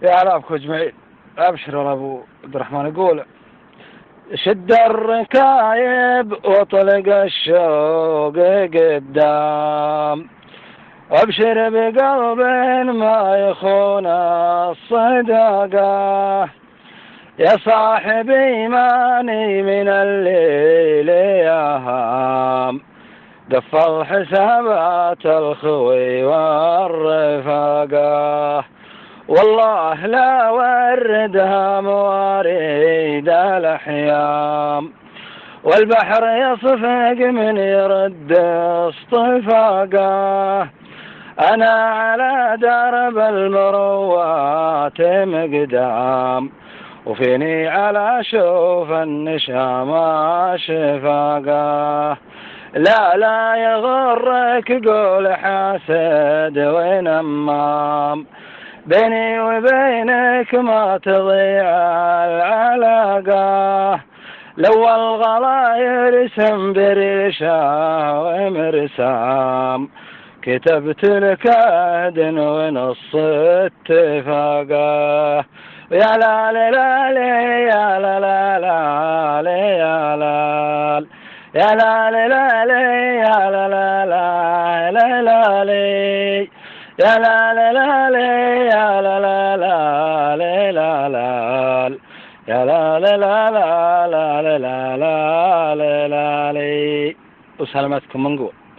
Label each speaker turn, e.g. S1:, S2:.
S1: يا عرفك جميل. ابشر ابو عبد الرحمن يقول: شد الركايب واطلق الشوق قدام، وابشر بقلب ما يخون الصداقة، يا صاحبي ماني من الليل يهام، قفل حسابات الخوي والرفاقة، والله لا وردها مواريد الأحيام، والبحر يصفق من يرد اصطفاقه، أنا على درب المروات مقدام، وفيني على شوف النشام شفاقه، لا لا يغرك قول حاسد ونمام، بيني وبينك ما تضيع العلاقة، لو الغلا يرسم بريشة ومرسام، كتبت لك عهد ونص اتفاقه، يا لا لا لا يا لا لا لا يا لا يا لا لا لا يا لا لا لا لا لا يا لا لا لا يا لا لا لا لا لا يا لا لا لا لا لا لا لا لا لا. وسلامتكم من قوة.